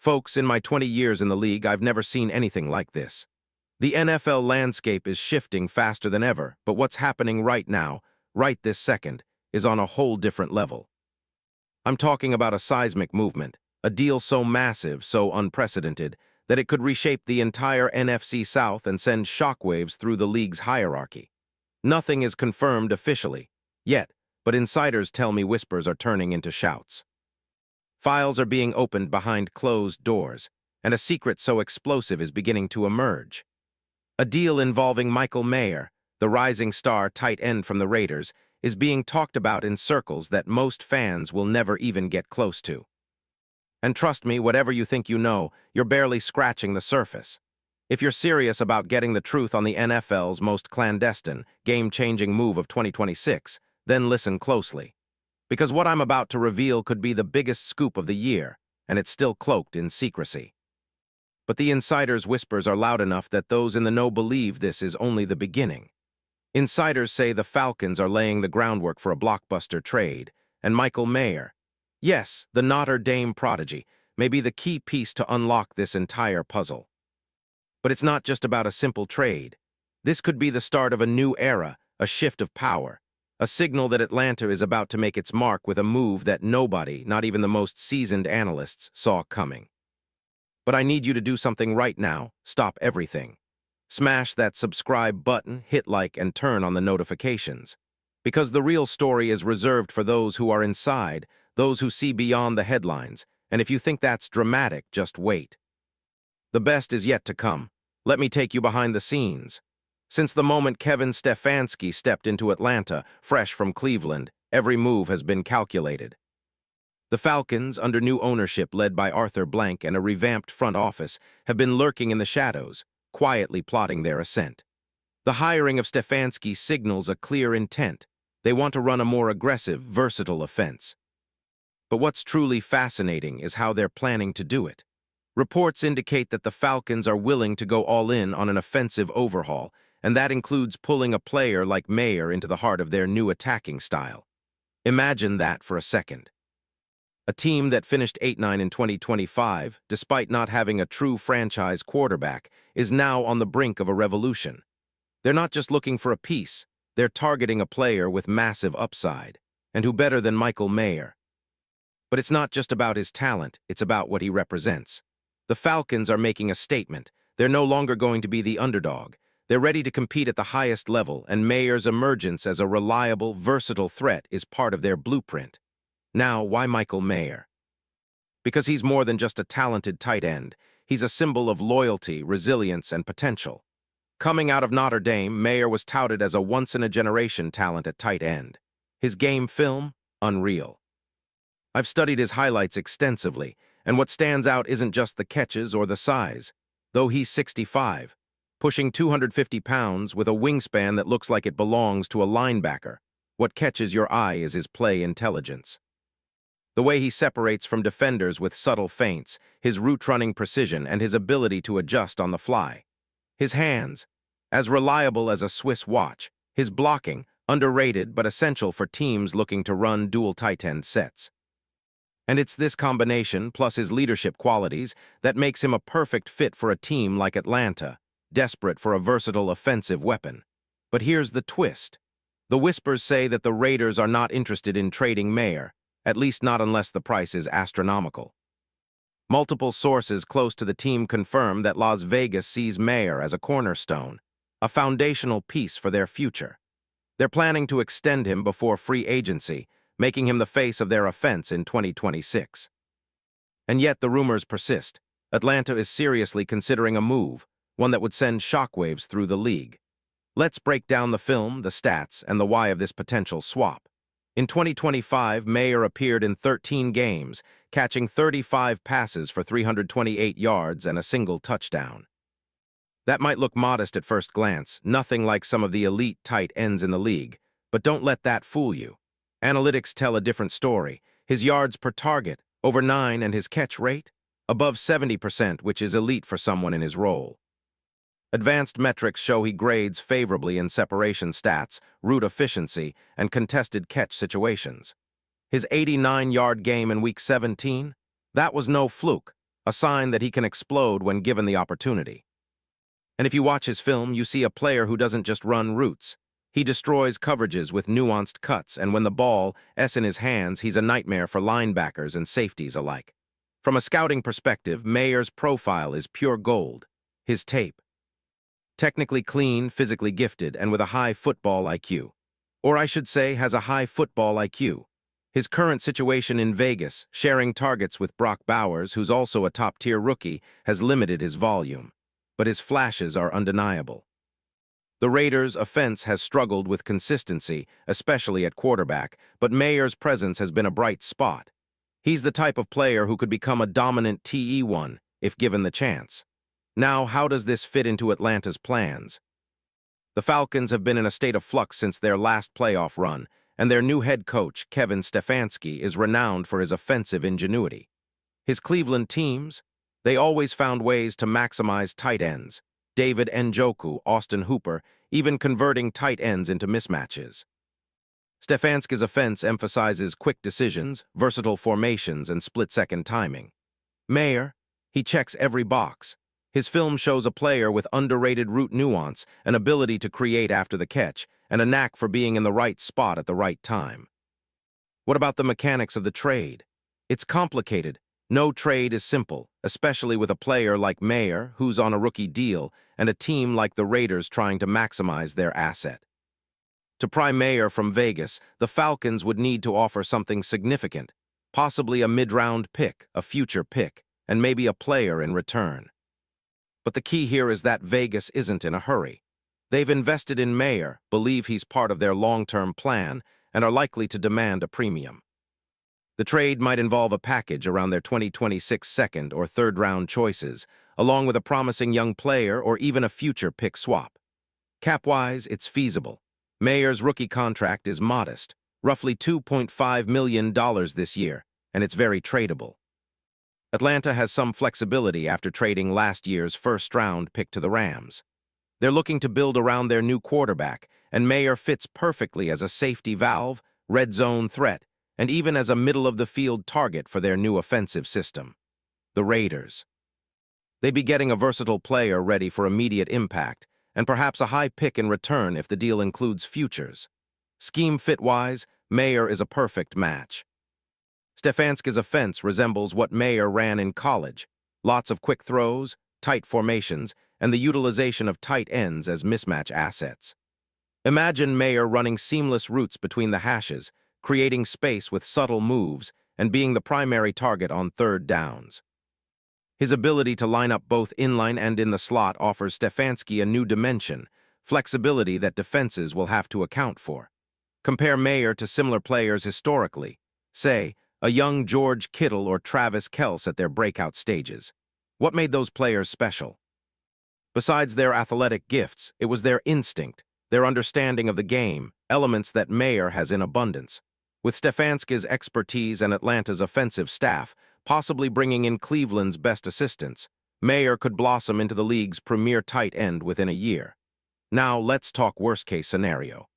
Folks, in my 20 years in the league, I've never seen anything like this. The NFL landscape is shifting faster than ever, but what's happening right now, right this second, is on a whole different level. I'm talking about a seismic movement, a deal so massive, so unprecedented, that it could reshape the entire NFC South and send shockwaves through the league's hierarchy. Nothing is confirmed officially, yet, but insiders tell me whispers are turning into shouts. Files are being opened behind closed doors, and a secret so explosive is beginning to emerge. A deal involving Michael Mayer, the rising star tight end from the Raiders, is being talked about in circles that most fans will never even get close to. And trust me, whatever you think you know, you're barely scratching the surface. If you're serious about getting the truth on the NFL's most clandestine, game-changing move of 2026, then listen closely. Because what I'm about to reveal could be the biggest scoop of the year, and it's still cloaked in secrecy. But the insiders' whispers are loud enough that those in the know believe this is only the beginning. Insiders say the Falcons are laying the groundwork for a blockbuster trade, and Michael Mayer, yes, the Notre Dame prodigy, may be the key piece to unlock this entire puzzle. But it's not just about a simple trade. This could be the start of a new era, a shift of power, a signal that Atlanta is about to make its mark with a move that nobody, not even the most seasoned analysts, saw coming. But I need you to do something right now. Stop everything. Smash that subscribe button, hit like, and turn on the notifications. Because the real story is reserved for those who are inside, those who see beyond the headlines, and if you think that's dramatic, just wait. The best is yet to come. Let me take you behind the scenes. Since the moment Kevin Stefanski stepped into Atlanta, fresh from Cleveland, every move has been calculated. The Falcons, under new ownership led by Arthur Blank and a revamped front office, have been lurking in the shadows, quietly plotting their ascent. The hiring of Stefanski signals a clear intent. They want to run a more aggressive, versatile offense. But what's truly fascinating is how they're planning to do it. Reports indicate that the Falcons are willing to go all in on an offensive overhaul, and that includes pulling a player like Mayer into the heart of their new attacking style. Imagine that for a second. A team that finished 8-9 in 2025, despite not having a true franchise quarterback, is now on the brink of a revolution. They're not just looking for a piece, they're targeting a player with massive upside, and who better than Michael Mayer? But it's not just about his talent, it's about what he represents. The Falcons are making a statement. They're no longer going to be the underdog. They're ready to compete at the highest level, and Mayer's emergence as a reliable, versatile threat is part of their blueprint. Now, why Michael Mayer? Because he's more than just a talented tight end. He's a symbol of loyalty, resilience, and potential. Coming out of Notre Dame, Mayer was touted as a once-in-a-generation talent at tight end. His game film? Unreal. I've studied his highlights extensively, and what stands out isn't just the catches or the size. Though he's 65, pushing 250 pounds with a wingspan that looks like it belongs to a linebacker, what catches your eye is his play intelligence. The way he separates from defenders with subtle feints, his route-running precision, and his ability to adjust on the fly. His hands, as reliable as a Swiss watch. His blocking, underrated but essential for teams looking to run dual tight end sets. And it's this combination, plus his leadership qualities, that makes him a perfect fit for a team like Atlanta, desperate for a versatile offensive weapon. But here's the twist. The whispers say that the Raiders are not interested in trading Mayer, at least not unless the price is astronomical. Multiple sources close to the team confirm that Las Vegas sees Mayer as a cornerstone, a foundational piece for their future. They're planning to extend him before free agency, making him the face of their offense in 2026. And yet the rumors persist. Atlanta is seriously considering a move, one that would send shockwaves through the league. Let's break down the film, the stats, and the why of this potential swap. In 2025, Mayer appeared in 13 games, catching 35 passes for 328 yards and a single touchdown. That might look modest at first glance, nothing like some of the elite tight ends in the league, but don't let that fool you. Analytics tell a different story. His yards per target, over 9, and his catch rate? Above 70%, which is elite for someone in his role. Advanced metrics show he grades favorably in separation stats, route efficiency, and contested catch situations. His 89-yard game in Week 17? That was no fluke. a sign that he can explode when given the opportunity. And if you watch his film, you see a player who doesn't just run routes. He destroys coverages with nuanced cuts, and when the ball is in his hands, he's a nightmare for linebackers and safeties alike. From a scouting perspective, Mayer's profile is pure gold. His tape. Technically clean, physically gifted, and with a high football IQ. Or I should say, has a high football IQ. His current situation in Vegas, sharing targets with Brock Bowers, who's also a top-tier rookie, has limited his volume. But his flashes are undeniable. The Raiders' offense has struggled with consistency, especially at quarterback, but Mayer's presence has been a bright spot. He's the type of player who could become a dominant TE1 if given the chance. Now, how does this fit into Atlanta's plans? The Falcons have been in a state of flux since their last playoff run, and their new head coach, Kevin Stefanski, is renowned for his offensive ingenuity. His Cleveland teams, they always found ways to maximize tight ends. David Njoku, Austin Hooper, even converting tight ends into mismatches. Stefanski's offense emphasizes quick decisions, versatile formations, and split-second timing. Mayer, he checks every box. His film shows a player with underrated route nuance, an ability to create after the catch, and a knack for being in the right spot at the right time. What about the mechanics of the trade? It's complicated. No trade is simple, especially with a player like Mayer, who's on a rookie deal, and a team like the Raiders trying to maximize their asset. To pry Mayer from Vegas, the Falcons would need to offer something significant, possibly a mid-round pick, a future pick, and maybe a player in return. But the key here is that Vegas isn't in a hurry. They've invested in Mayer, believe he's part of their long-term plan, and are likely to demand a premium. The trade might involve a package around their 2026 second or third-round choices, along with a promising young player or even a future pick swap. Cap-wise, it's feasible. Mayer's rookie contract is modest, roughly $2.5 million this year, and it's very tradable. Atlanta has some flexibility after trading last year's first-round pick to the Rams. They're looking to build around their new quarterback, and Mayer fits perfectly as a safety valve, red zone threat, and even as a middle-of-the-field target for their new offensive system. The Raiders. They'd be getting a versatile player ready for immediate impact, and perhaps a high pick in return if the deal includes futures. Scheme fit-wise, Mayer is a perfect match. Stefanski's offense resembles what Mayer ran in college. Lots of quick throws, tight formations, and the utilization of tight ends as mismatch assets. Imagine Mayer running seamless routes between the hashes, creating space with subtle moves, and being the primary target on third downs. His ability to line up both inline and in the slot offers Stefanski a new dimension, flexibility that defenses will have to account for. Compare Mayer to similar players historically, say, a young George Kittle or Travis Kelce at their breakout stages. What made those players special? Besides their athletic gifts, it was their instinct, their understanding of the game, elements that Mayer has in abundance. With Stefanski's expertise and Atlanta's offensive staff, possibly bringing in Cleveland's best assistants, Mayer could blossom into the league's premier tight end within a year. Now, let's talk worst-case scenario.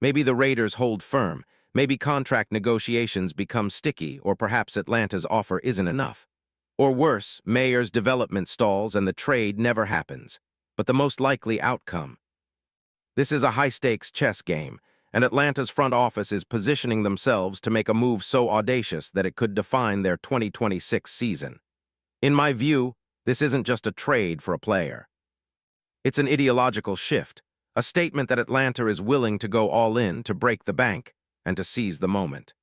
Maybe the Raiders hold firm, maybe contract negotiations become sticky, or perhaps Atlanta's offer isn't enough. Or worse, Mayer's development stalls and the trade never happens. But the most likely outcome. This is a high-stakes chess game, and Atlanta's front office is positioning themselves to make a move so audacious that it could define their 2026 season. In my view, this isn't just a trade for a player. It's an ideological shift, a statement that Atlanta is willing to go all in to break the bank and to seize the moment.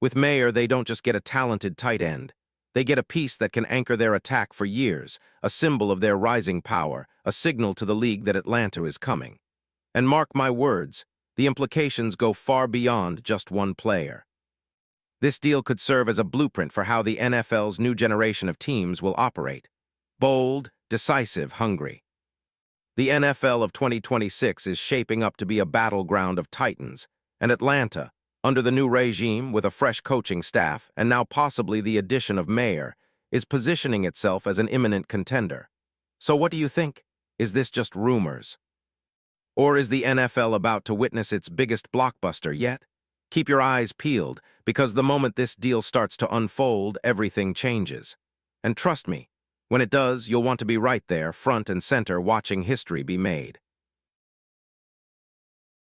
With Mayer, they don't just get a talented tight end. They get a piece that can anchor their attack for years, a symbol of their rising power, a signal to the league that Atlanta is coming. And mark my words, the implications go far beyond just one player. This deal could serve as a blueprint for how the NFL's new generation of teams will operate. Bold, decisive, hungry. The NFL of 2026 is shaping up to be a battleground of titans, and Atlanta, under the new regime with a fresh coaching staff and now possibly the addition of Mayer, is positioning itself as an imminent contender. So what do you think? Is this just rumors? Or is the NFL about to witness its biggest blockbuster yet? Keep your eyes peeled, because the moment this deal starts to unfold, everything changes. And trust me, when it does, you'll want to be right there, front and center, watching history be made.